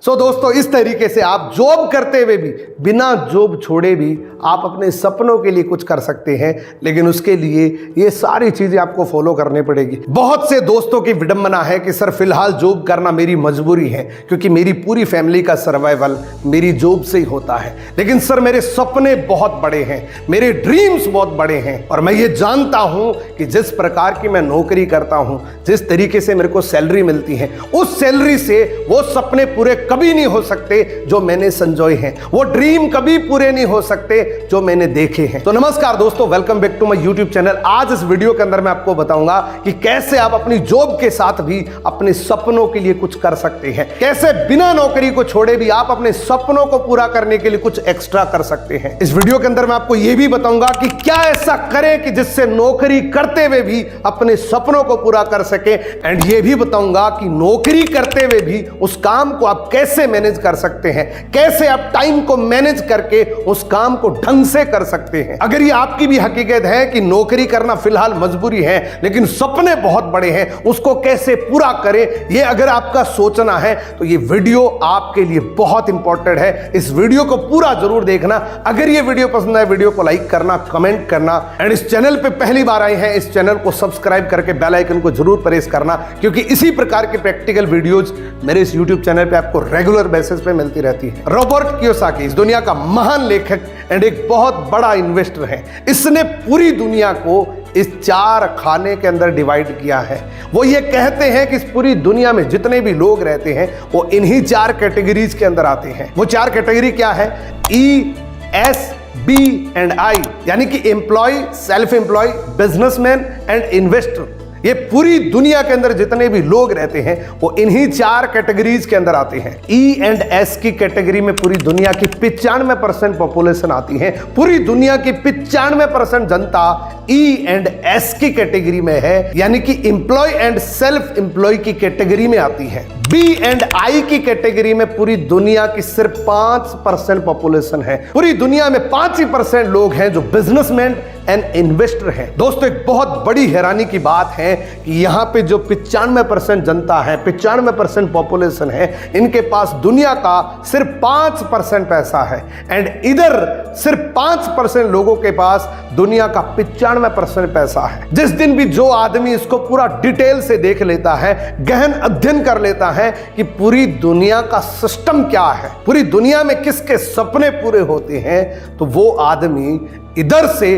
दोस्तों इस तरीके से आप जॉब करते हुए भी बिना जॉब छोड़े भी आप अपने सपनों के लिए कुछ कर सकते हैं, लेकिन उसके लिए ये सारी चीजें आपको फॉलो करनी पड़ेगी। बहुत से दोस्तों की विडंबना है कि सर फिलहाल जॉब करना मेरी मजबूरी है क्योंकि मेरी पूरी फैमिली का सर्वाइवल मेरी जॉब से ही होता है। लेकिन सर मेरे सपने बहुत बड़े हैं, मेरे ड्रीम्स बहुत बड़े हैं और मैं ये जानता हूं कि जिस प्रकार की मैं नौकरी करता हूं, जिस तरीके से मेरे को सैलरी मिलती है, उस सैलरी से वो सपने पूरे कभी नहीं हो सकते जो मैंने संजोए हैं, वो ड्रीम कभी पूरे नहीं हो सकते जो मैंने देखे हैं। तो नमस्कार दोस्तों, welcome back to my YouTube channel. आज इस वीडियो के अंदर मैं आपको बताऊंगा कि कैसे आप अपनी जॉब के साथ भी अपने सपनों के लिए कुछ कर सकते हैं, कैसे बिना नौकरी को छोड़े भी आप अपने सपनों को पूरा करने के लिए कुछ एक्स्ट्रा कर सकते हैं। इस वीडियो के अंदर मैं आपको यह भी बताऊंगा कि क्या ऐसा करें कि जिससे नौकरी करते हुए भी अपने सपनों को पूरा कर सके, एंड ये भी बताऊंगा कि नौकरी करते हुए भी उस काम को आप कैसे मैनेज कर सकते हैं, कैसे आप टाइम को मैनेज करके उस काम को ढंग से कर सकते हैं। अगर ये आपकी भी हकीकत है कि नौकरी करना फिलहाल मजबूरी है लेकिन सपने बहुत बड़े हैं, उसको कैसे पूरा करें, ये अगर आपका सोचना है तो ये वीडियो आपके लिए बहुत इंपॉर्टेंट है। इस वीडियो को पूरा जरूर देखना। अगर ये वीडियो पसंद आए वीडियो को लाइक करना, कमेंट करना, एंड इस चैनल पे पहली बार आए हैं इस चैनल को सब्सक्राइब करके बेल आइकन को जरूर प्रेस करना, क्योंकि इसी प्रकार के प्रैक्टिकल वीडियोज मेरे इस यूट्यूब चैनल पे आपको रेगुलर बेसिस पे मिलती रहती है। रॉबर्ट कियोसाकी इस दुनिया का महान लेखक एंड एक बहुत बड़ा इन्वेस्टर है। इसने पूरी दुनिया को इस 4 खाने के अंदर डिवाइड किया है। वो ये कहते हैं कि इस पूरी दुनिया में जितने भी लोग रहते हैं वो इन्हीं 4 कैटेगरीज के अंदर आते हैं। वो 4 कैटेगरी क्या है? E, S, B and I, यानी कि employ, self employ, businessman and investor. ये पूरी दुनिया के अंदर जितने भी लोग रहते हैं वो इन्हीं 4 कैटेगरीज के अंदर आते हैं। ई एंड एस की कैटेगरी में पूरी दुनिया की 95% पॉपुलेशन आती है। पूरी दुनिया की 95% जनता ई एंड एस की कैटेगरी में है, यानी कि एम्प्लॉय एंड सेल्फ एम्प्लॉय की कैटेगरी में आती है। बी एंड आई की कैटेगरी में पूरी दुनिया की सिर्फ 5% पॉपुलेशन है। पूरी दुनिया में 5% लोग हैं जो बिजनेसमैन एंड इन्वेस्टर हैं। दोस्तों एक बहुत बड़ी हैरानी की बात है कि यहाँ पे जो 95% जनता है, 95% पॉपुलेशन है, इनके पास दुनिया का सिर्फ 5% पैसा है, एंड इधर सिर्फ 5% लोगों के पास दुनिया का 95% पैसा है। जिस दिन भी जो आदमी इसको पूरा डिटेल से देख लेता है, गहन अध्ययन कर लेता है कि पूरी दुनिया का सिस्टम क्या है, पूरी दुनिया में किसके सपने पूरे होते हैं, तो वो आदमी इधर से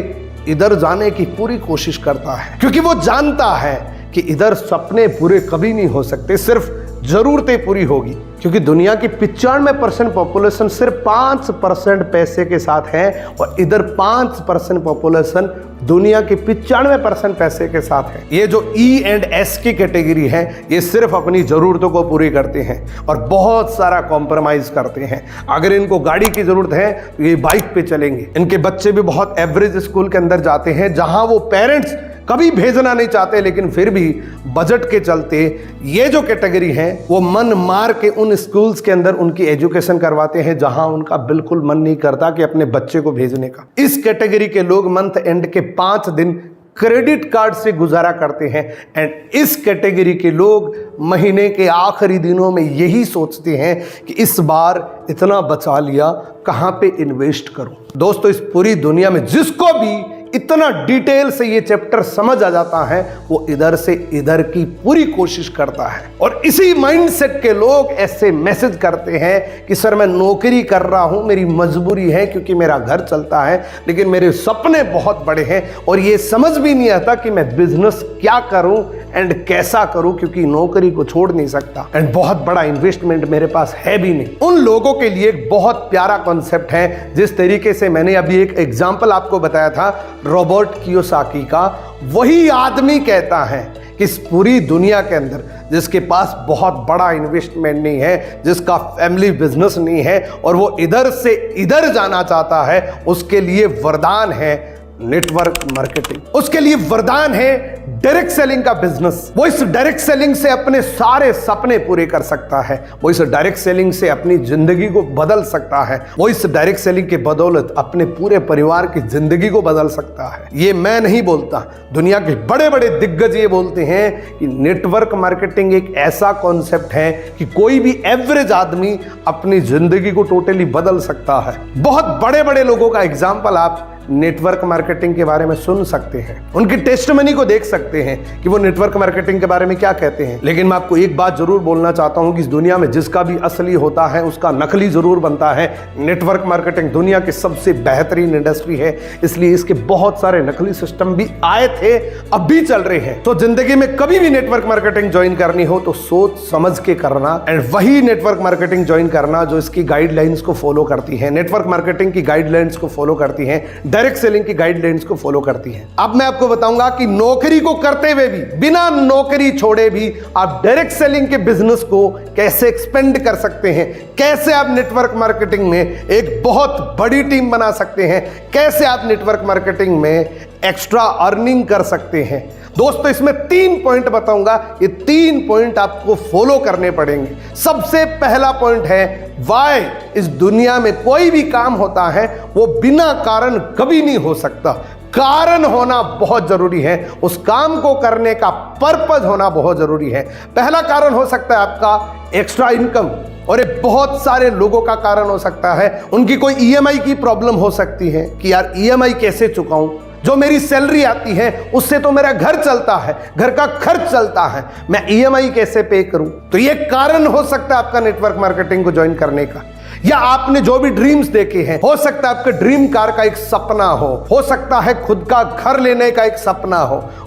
इधर जाने की पूरी कोशिश करता है, क्योंकि वो जानता है कि इधर सपने पूरे कभी नहीं हो सकते, सिर्फ जरूरतें पूरी होगी। क्योंकि दुनिया की 95% पॉपुलेशन सिर्फ 5% पैसे के साथ है और इधर 5% पॉपुलेशन दुनिया की 95% पैसे के साथ है। ये जो ई एंड एस की कैटेगरी है ये सिर्फ अपनी जरूरतों को पूरी करते हैं और बहुत सारा कॉम्प्रोमाइज करते हैं। अगर इनको गाड़ी की जरूरत है तो ये बाइक पे चलेंगे। इनके बच्चे भी बहुत एवरेज स्कूल के अंदर जाते हैं जहां वो पेरेंट्स कभी भेजना नहीं चाहते, लेकिन फिर भी बजट के चलते ये जो कैटेगरी है वो मन मार के उन स्कूल्स के अंदर उनकी एजुकेशन करवाते हैं जहां उनका बिल्कुल मन नहीं करता कि अपने बच्चे को भेजने का। इस कैटेगरी के लोग मंथ एंड के 5 दिन क्रेडिट कार्ड से गुजारा करते हैं, एंड इस कैटेगरी के लोग महीने के आखिरी दिनों में यही सोचते हैं कि इस बार इतना बचा लिया, कहां पे इन्वेस्ट करूं। दोस्तों इस पूरी दुनिया में जिसको भी इतना डिटेल से ये चैप्टर समझ आ जाता है वो इधर से इधर की पूरी कोशिश करता है। और इसी माइंडसेट के लोग ऐसे मैसेज करते हैं कि सर मैं नौकरी कर रहा हूं, मेरी मजबूरी है क्योंकि मेरा घर चलता है, लेकिन मेरे सपने बहुत बड़े हैं और ये समझ भी नहीं आता कि मैं बिजनेस क्या करूं एंड कैसा करूं, क्योंकि नौकरी को छोड़ नहीं सकता एंड बहुत बड़ा इन्वेस्टमेंट मेरे पास है भी नहीं। उन लोगों के लिए एक बहुत प्यारा कॉन्सेप्ट है, जिस तरीके से मैंने अभी एक एग्जांपल आपको बताया था रॉबर्ट कियोसाकी का, वही आदमी कहता है कि इस पूरी दुनिया के अंदर जिसके पास बहुत बड़ा इन्वेस्टमेंट नहीं है, जिसका फैमिली बिजनेस नहीं है और वो इधर से इधर जाना चाहता है, उसके लिए वरदान है नेटवर्क मार्केटिंग। उसके लिए वरदान है डायरेक्ट सेलिंग का बिजनेस। वो इस डायरेक्ट सेलिंग से अपने सारे सपने पूरे कर सकता है। वो इस डायरेक्ट सेलिंग से अपनी जिंदगी को बदल सकता है। वो इस डायरेक्ट सेलिंग के बदौलत अपने पूरे परिवार की जिंदगी को बदल सकता है। ये मैं नहीं बोलता, दुनिया के बड़े बड़े दिग्गज ये बोलते हैं कि नेटवर्क मार्केटिंग एक ऐसा कॉन्सेप्ट है कि कोई भी एवरेज आदमी अपनी जिंदगी को टोटली बदल सकता है। बहुत बड़े बड़े लोगों का एग्जाम्पल आप नेटवर्क मार्केटिंग के बारे में सुन सकते हैं, उनकी टेस्टमनी को देख सकते हैं कि वो नेटवर्क मार्केटिंग के बारे में क्या कहते हैं। लेकिन मैं आपको एक बात जरूर बोलना चाहता हूं कि इस दुनिया में जिसका भी असली होता है उसका नकली जरूर बनता है। नेटवर्क मार्केटिंग दुनिया की सबसे बेहतरीन इंडस्ट्री है, इसलिए इसके बहुत सारे नकली सिस्टम भी आए थे, अब भी चल रहे हैं। तो जिंदगी में कभी भी नेटवर्क मार्केटिंग ज्वाइन करनी हो तो सोच समझ के करना, एंड वही नेटवर्क मार्केटिंग ज्वाइन करना जो इसकी गाइडलाइंस को फॉलो करती है, नेटवर्क मार्केटिंग की गाइडलाइंस को फॉलो करती है, डायरेक्ट सेलिंग की गाइडलाइंस को फॉलो करती है। अब मैं आपको बताऊंगा कि नौकरी को करते हुए भी, बिना नौकरी छोड़े भी आप डायरेक्ट सेलिंग के बिजनेस को कैसे एक्सपेंड कर सकते हैं, कैसे आप नेटवर्क मार्केटिंग में एक बहुत बड़ी टीम बना सकते हैं, कैसे आप नेटवर्क मार्केटिंग में एक्स्ट्रा अर्निंग कर सकते हैं। दोस्तों इसमें 3 पॉइंट बताऊंगा, ये 3 पॉइंट आपको फॉलो करने पड़ेंगे। सबसे पहला पॉइंट है वाई। इस दुनिया में कोई भी काम होता है वो बिना कारण कभी नहीं हो सकता। कारण होना बहुत जरूरी है, उस काम को करने का पर्पज होना बहुत जरूरी है। पहला कारण हो सकता है आपका एक्स्ट्रा इनकम, और ये बहुत सारे लोगों का कारण हो सकता है। उनकी कोई ईएमआई की प्रॉब्लम हो सकती है कि यार ईएमआई कैसे चुकाऊं, जो मेरी सैलरी आती है उससे तो मेरा घर चलता है, घर का खर्च चलता है, मैं ईएमआई कैसे पे करूं। तो ये कारण हो सकता है आपका नेटवर्क मार्केटिंग को ज्वाइन करने का। या आपने जो भी ड्रीम्स देखे हैं, हो सकता है आपके ड्रीम कार का एक सपना हो सकता है खुद का घर लेने का एक सपना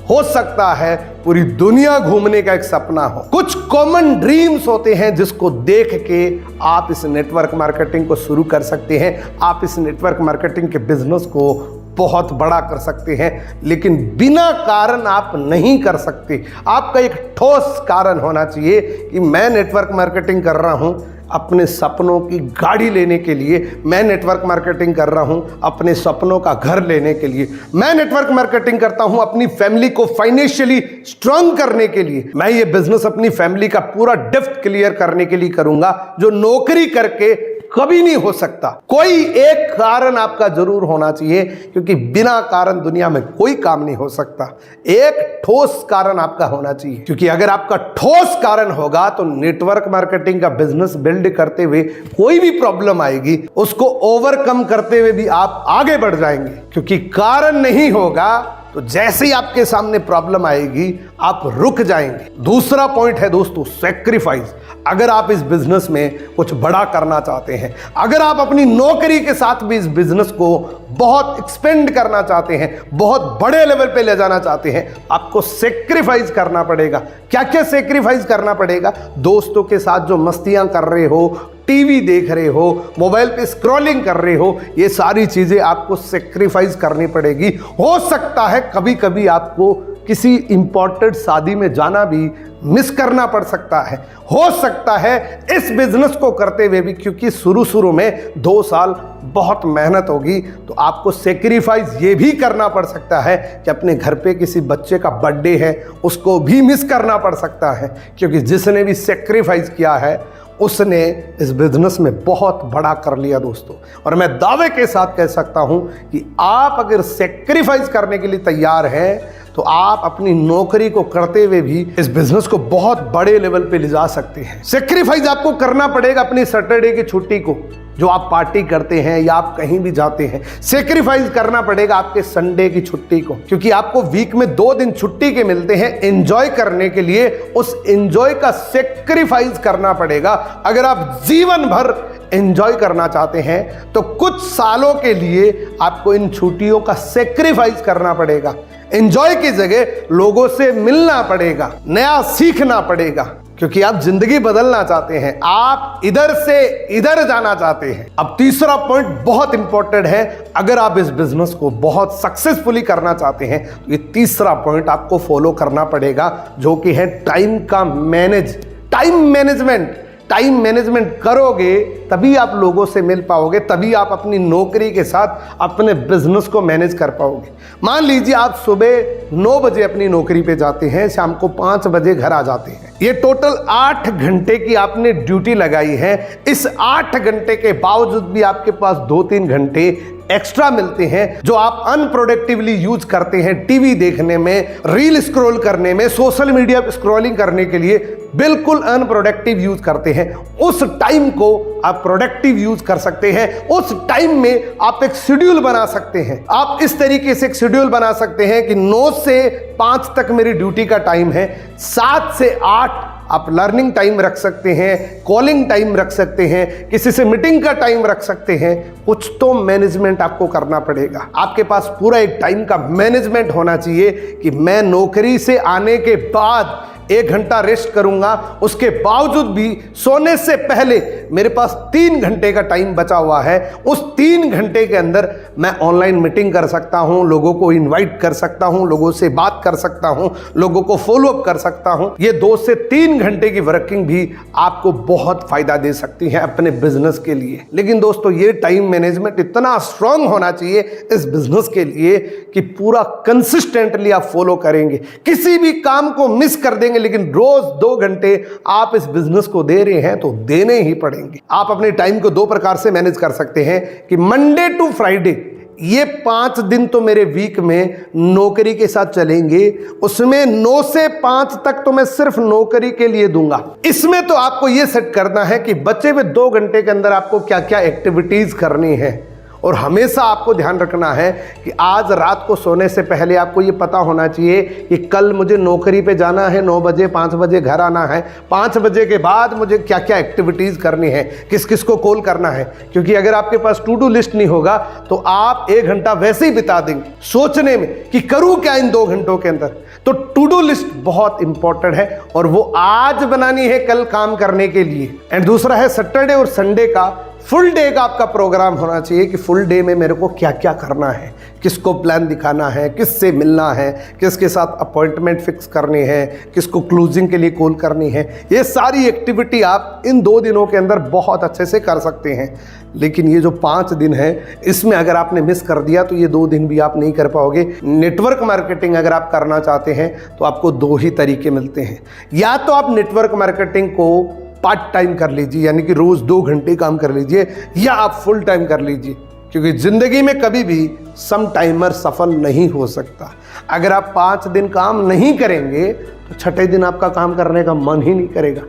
हो सकता है पूरी दुनिया घूमने का एक सपना हो। कुछ कॉमन ड्रीम्स होते हैं जिसको देख के आप इस नेटवर्क मार्केटिंग को शुरू कर सकते हैं, आप इस नेटवर्क मार्केटिंग के बिजनेस को बहुत बड़ा कर सकते हैं। लेकिन बिना कारण आप नहीं कर सकते। आपका एक ठोस कारण होना चाहिए कि मैं नेटवर्क मार्केटिंग कर रहा हूं अपने सपनों की गाड़ी लेने के लिए, मैं नेटवर्क मार्केटिंग कर रहा हूं अपने सपनों का घर लेने के लिए, मैं नेटवर्क मार्केटिंग करता हूं अपनी फैमिली को फाइनेंशियली स्ट्रांग करने के लिए, मैं ये बिजनेस अपनी फैमिली का पूरा डेप्थ क्लियर करने के लिए करूंगा जो नौकरी करके कभी नहीं हो सकता। कोई एक कारण आपका जरूर होना चाहिए, क्योंकि बिना कारण दुनिया में कोई काम नहीं हो सकता। एक ठोस कारण आपका होना चाहिए, क्योंकि अगर आपका ठोस कारण होगा तो नेटवर्क मार्केटिंग का बिजनेस बिल्ड करते हुए कोई भी प्रॉब्लम आएगी उसको ओवरकम करते हुए भी आप आगे बढ़ जाएंगे। क्योंकि कारण नहीं होगा तो जैसे ही आपके सामने प्रॉब्लम आएगी आप रुक जाएंगे। दूसरा पॉइंट है दोस्तों सैक्रिफाइस। अगर आप इस बिजनेस में कुछ बड़ा करना चाहते हैं, अगर आप अपनी नौकरी के साथ भी इस बिजनेस को बहुत एक्सपेंड करना चाहते हैं, बहुत बड़े लेवल पे ले जाना चाहते हैं, आपको सैक्रिफाइस करना पड़ेगा। क्या क्या सैक्रिफाइस करना पड़ेगा? दोस्तों के साथ जो मस्तियां कर रहे हो, टीवी देख रहे हो, मोबाइल पे स्क्रॉलिंग कर रहे हो, ये सारी चीजें आपको सैक्रिफाइस करनी पड़ेगी। हो सकता है कभी कभी आपको किसी इंपॉर्टेंट शादी में जाना भी मिस करना पड़ सकता है। हो सकता है इस बिजनेस को करते हुए भी, क्योंकि शुरू में 2 साल बहुत मेहनत होगी, तो आपको सैक्रिफाइस ये भी करना पड़ सकता है कि अपने घर पे किसी बच्चे का बर्थडे है उसको भी मिस करना पड़ सकता है। क्योंकि जिसने भी सैक्रिफाइस किया है उसने इस बिजनेस में बहुत बड़ा कर लिया दोस्तों। और मैं दावे के साथ कह सकता हूं कि आप अगर सैक्रिफाइस करने के लिए तैयार हैं तो आप अपनी नौकरी को करते हुए भी इस बिजनेस को बहुत बड़े लेवल पे ले जा सकते हैं। सैक्रिफाइस आपको करना पड़ेगा अपनी सैटरडे की छुट्टी को, जो आप पार्टी करते हैं या आप कहीं भी जाते हैं। सैक्रिफाइस करना पड़ेगा आपके संडे की छुट्टी को, क्योंकि आपको वीक में 2 दिन छुट्टी के मिलते हैं एंजॉय करने के लिए। उस एंजॉय का सैक्रिफाइस करना पड़ेगा। अगर आप जीवन भर एंजॉय करना चाहते हैं तो कुछ सालों के लिए आपको इन छुट्टियों का सैक्रिफाइस करना पड़ेगा। एंजॉय की जगह लोगों से मिलना पड़ेगा, नया सीखना पड़ेगा, क्योंकि आप जिंदगी बदलना चाहते हैं, आप इधर से इधर जाना चाहते हैं। अब तीसरा पॉइंट बहुत इंपॉर्टेंट है। अगर आप इस बिजनेस को बहुत सक्सेसफुली करना चाहते हैं तो ये तीसरा पॉइंट आपको फॉलो करना पड़ेगा, जो कि है टाइम का टाइम मैनेजमेंट। टाइम मैनेजमेंट करोगे तभी आप लोगों से मिल पाओगे, तभी आप अपनी नौकरी के साथ अपने बिजनेस को मैनेज कर पाओगे। मान लीजिए आप सुबह 9 बजे अपनी नौकरी पे जाते हैं, शाम को 5 बजे घर आ जाते हैं। ये टोटल 8 घंटे की आपने ड्यूटी लगाई है। इस 8 घंटे के बावजूद भी आपके पास 2-3 घंटे एक्स्ट्रा मिलते हैं जो आप अनप्रोडक्टिवली यूज करते हैं टीवी देखने में, रील स्क्रॉल करने में, सोशल मीडिया स्क्रॉलिंग करने के लिए बिल्कुल अनप्रोडक्टिव यूज करते हैं। उस टाइम को आप प्रोडक्टिव यूज कर सकते हैं। उस टाइम में आप एक शेड्यूल बना सकते हैं। आप इस तरीके से एक शेड्यूल बना सकते हैं कि 9 से 5 तक मेरी ड्यूटी का टाइम है, 7 से 8 आप लर्निंग टाइम रख सकते हैं, कॉलिंग टाइम रख सकते हैं, किसी से मीटिंग का टाइम रख सकते हैं। कुछ तो मैनेजमेंट आपको करना पड़ेगा। आपके पास पूरा एक टाइम का मैनेजमेंट होना चाहिए कि मैं नौकरी से आने के बाद 1 घंटा रेस्ट करूंगा, उसके बावजूद भी सोने से पहले मेरे पास 3 घंटे का टाइम बचा हुआ है। उस 3 घंटे के अंदर मैं ऑनलाइन मीटिंग कर सकता हूं, लोगों को इनवाइट कर सकता हूं, लोगों से बात कर सकता हूं, लोगों को फॉलोअप कर सकता हूं। ये 2 से 3 घंटे की वर्किंग भी आपको बहुत फायदा दे सकती है अपने बिजनेस के लिए। लेकिन दोस्तों, ये टाइम मैनेजमेंट इतना स्ट्रांग होना चाहिए इस बिजनेस के लिए कि पूरा कंसिस्टेंटली आप फॉलो करेंगे। किसी भी काम को मिस कर देंगे, लेकिन रोज 2 घंटे आप इस बिजनेस को दे रहे हैं तो देने ही पड़ेंगे। आप अपने टाइम को 2 प्रकार से मैनेज कर सकते हैं कि मंडे टू फ्राइडे ये 5 दिन तो मेरे वीक में नौकरी के साथ चलेंगे, उसमें 9 से 5 तक तो मैं सिर्फ नौकरी के लिए दूंगा। इसमें तो आपको ये सेट करना है कि बचे हुए 2 घंटे के अंदर आपको क्या क्या एक्टिविटीज करनी है। और हमेशा आपको ध्यान रखना है कि आज रात को सोने से पहले आपको ये पता होना चाहिए कि कल मुझे नौकरी पे जाना है 9 बजे, 5 बजे घर आना है, 5 बजे के बाद मुझे क्या क्या एक्टिविटीज़ करनी है, किस किस को कॉल करना है। क्योंकि अगर आपके पास टू डू लिस्ट नहीं होगा तो आप 1 घंटा वैसे ही बिता देंगे सोचने में कि करूँ क्या इन 2 घंटों के अंदर। तो टू डू लिस्ट बहुत इंपॉर्टेंट है और वो आज बनानी है कल काम करने के लिए। एंड दूसरा है सैटरडे और संडे का फुल डे का आपका प्रोग्राम होना चाहिए कि फुल डे में मेरे को क्या क्या करना है, किसको प्लान दिखाना है, किससे मिलना है, किसके साथ अपॉइंटमेंट फिक्स करनी है, किसको क्लोजिंग के लिए कॉल करनी है। ये सारी एक्टिविटी आप इन 2 दिनों के अंदर बहुत अच्छे से कर सकते हैं। लेकिन ये जो 5 दिन है इसमें अगर आपने मिस कर दिया तो ये 2 दिन भी आप नहीं कर पाओगे। नेटवर्क मार्केटिंग अगर आप करना चाहते हैं तो आपको 2 ही तरीके मिलते हैं। या तो आप नेटवर्क मार्केटिंग को पार्ट टाइम कर लीजिए, यानी कि रोज 2 घंटे काम कर लीजिए, या आप फुल टाइम कर लीजिए। क्योंकि जिंदगी में कभी भी सम टाइमर सफल नहीं हो सकता। अगर आप 5 दिन काम नहीं करेंगे तो 6ठे दिन आपका काम करने का मन ही नहीं करेगा,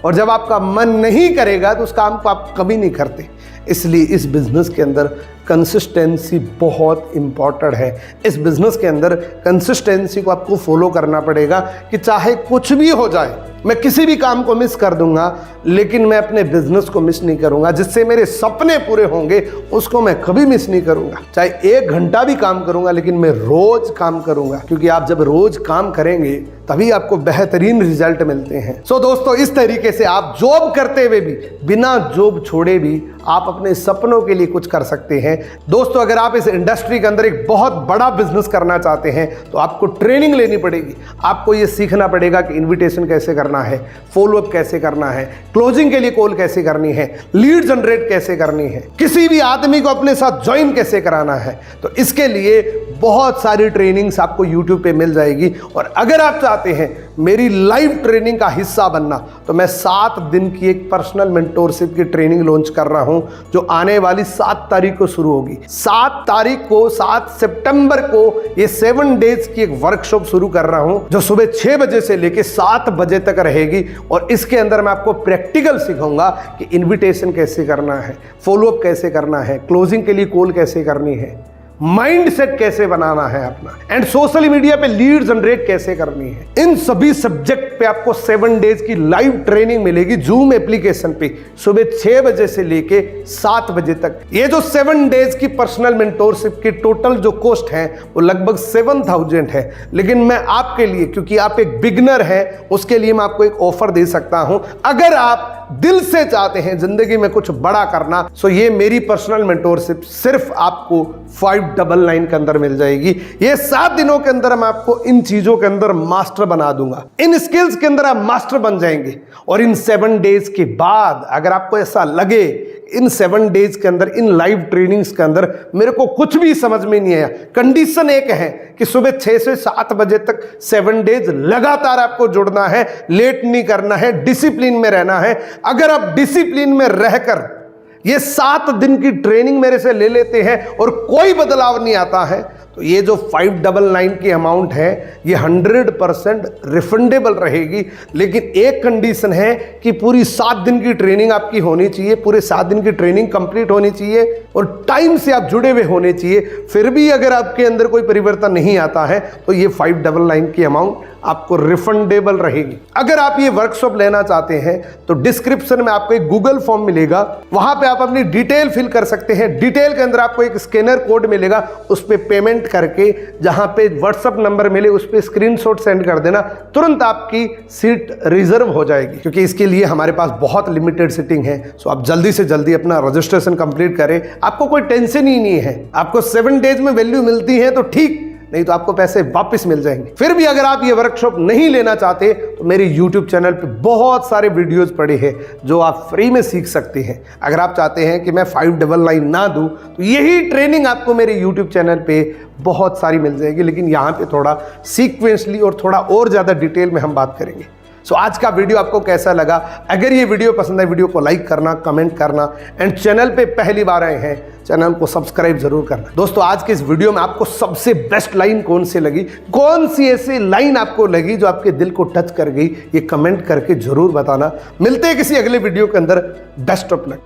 और जब आपका मन नहीं करेगा तो उस काम को आप कभी नहीं करते। इसलिए इस बिजनेस के अंदर कंसिस्टेंसी बहुत इंपॉर्टेंट है। इस बिजनेस के अंदर कंसिस्टेंसी को आपको फॉलो करना पड़ेगा कि चाहे कुछ भी हो जाए, मैं किसी भी काम को मिस कर दूंगा लेकिन मैं अपने बिजनेस को मिस नहीं करूंगा। जिससे मेरे सपने पूरे होंगे उसको मैं कभी मिस नहीं करूंगा। चाहे 1 घंटा भी काम करूंगा लेकिन मैं रोज काम करूंगा, क्योंकि आप जब रोज काम करेंगे तभी आपको बेहतरीन रिजल्ट मिलते हैं। सो दोस्तों, इस तरीके से आप जॉब करते हुए भी, बिना जॉब छोड़े भी आप अपने सपनों के लिए कुछ कर सकते हैं। दोस्तों, अगर आप इस इंडस्ट्री के अंदर एक बहुत बड़ा बिजनेस करना चाहते हैं तो आपको ट्रेनिंग लेनी पड़ेगी। आपको ये सीखना पड़ेगा कि इनविटेशन कैसे करना है, फॉलोअप कैसे करना है, क्लोजिंग के लिए कॉल कैसे करनी है, लीड जनरेट कैसे करनी है, किसी भी आदमी को अपने साथ ज्वाइन कैसे कराना है। तो इसके लिए बहुत सारी ट्रेनिंग्स आपको YouTube पे मिल जाएगी। और अगर आप चाहते हैं मेरी लाइव ट्रेनिंग का हिस्सा बनना तो मैं 7 दिन की एक पर्सनल मेंटोरशिप की ट्रेनिंग लॉन्च कर रहा हूं जो आने वाली 7 तारीख को शुरू होगी। 7 तारीख को, 7 सितंबर को ये 7 डेज की एक वर्कशॉप शुरू कर रहा हूं जो सुबह 6 बजे से लेकर 7 बजे तक रहेगी। और इसके अंदर मैं आपको प्रैक्टिकल सिखाऊंगा कि इन्विटेशन कैसे करना है, फॉलोअप कैसे करना है, क्लोजिंग के लिए कॉल कैसे करनी है, माइंड सेट कैसे बनाना है अपना, एंड सोशल मीडिया पे लीड जनरेट कैसे करनी है। इन सभी सब्जेक्ट पे आपको 7 डेज की लाइव ट्रेनिंग मिलेगी जूम एप्लीकेशन पे सुबह 6 बजे से लेके 7 बजे तक। ये जो 7 डेज की पर्सनल मेंटोरशिप की टोटल जो कॉस्ट है वो लगभग 7000 है। लेकिन मैं आपके लिए, क्योंकि आप एक बिगनर है, उसके लिए मैं आपको एक ऑफर दे सकता हूं। अगर आप दिल से चाहते हैं जिंदगी में कुछ बड़ा करना, सो ये मेरी पर्सनल मेंटोरशिप सिर्फ आपको 599 के अंदर मिल जाएगी। ये 7 दिनों के अंदर मैं आपको इन चीजों के अंदर मास्टर बना दूंगा, इन स्किल्स के अंदर आप मास्टर बन जाएंगे। और इन 7 डेज के बाद अगर आपको ऐसा लगे इन 7 डेज के अंदर, इन लाइव ट्रेनिंग्स के अंदर मेरे को कुछ भी समझ में नहीं आया, कंडीशन एक है कि सुबह 6 से 7 बजे तक 7 डेज लगातार आपको जुड़ना है, लेट नहीं करना है, डिसिप्लिन में रहना है। अगर आप डिसिप्लिन में रहकर ये 7 दिन की ट्रेनिंग मेरे से ले लेते हैं और कोई बदलाव नहीं आता है, तो ये जो 599 की अमाउंट है ये 100% रिफंडेबल रहेगी। लेकिन एक कंडीशन है कि पूरी 7 दिन की ट्रेनिंग आपकी होनी चाहिए, पूरे 7 दिन की ट्रेनिंग कंप्लीट होनी चाहिए और टाइम से आप जुड़े हुए होने चाहिए। फिर भी अगर आपके अंदर कोई परिवर्तन नहीं आता है तो ये 599 की अमाउंट आपको रिफंडेबल रहेगी। अगर आप ये वर्कशॉप लेना चाहते हैं तो डिस्क्रिप्शन में आपको एक गूगल फॉर्म मिलेगा, वहां पे आप अपनी डिटेल फिल कर सकते हैं। डिटेल के अंदर आपको एक स्कैनर कोड मिलेगा, उस पर पेमेंट करके जहां पे व्हाट्सएप नंबर मिले उस पर स्क्रीनशॉट सेंड कर देना, तुरंत आपकी सीट रिजर्व हो जाएगी। क्योंकि इसके लिए हमारे पास बहुत लिमिटेड सीटिंग है, सो आप जल्दी से जल्दी अपना रजिस्ट्रेशन कंप्लीट करें। आपको कोई टेंशन ही नहीं है, आपको 7 डेज में वैल्यू मिलती है तो ठीक, नहीं तो आपको पैसे वापस मिल जाएंगे। फिर भी अगर आप ये वर्कशॉप नहीं लेना चाहते तो मेरे YouTube चैनल पे बहुत सारे वीडियोस पड़े हैं जो आप फ्री में सीख सकते हैं। अगर आप चाहते हैं कि मैं 599 ना दूं तो यही ट्रेनिंग आपको मेरे YouTube चैनल पे बहुत सारी मिल जाएगी, लेकिन यहाँ पे थोड़ा सीक्वेंसली और थोड़ा और ज़्यादा डिटेल में हम बात करेंगे। सो आज का वीडियो आपको कैसा लगा? अगर ये वीडियो पसंद है वीडियो को लाइक करना, कमेंट करना एंड चैनल पे पहली बार आए हैं चैनल को सब्सक्राइब जरूर करना। दोस्तों आज के इस वीडियो में आपको सबसे बेस्ट लाइन कौन सी लगी, कौन सी ऐसी लाइन आपको लगी जो आपके दिल को टच कर गई, ये कमेंट करके जरूर बताना। मिलते हैं किसी अगले वीडियो के अंदर। Best of luck.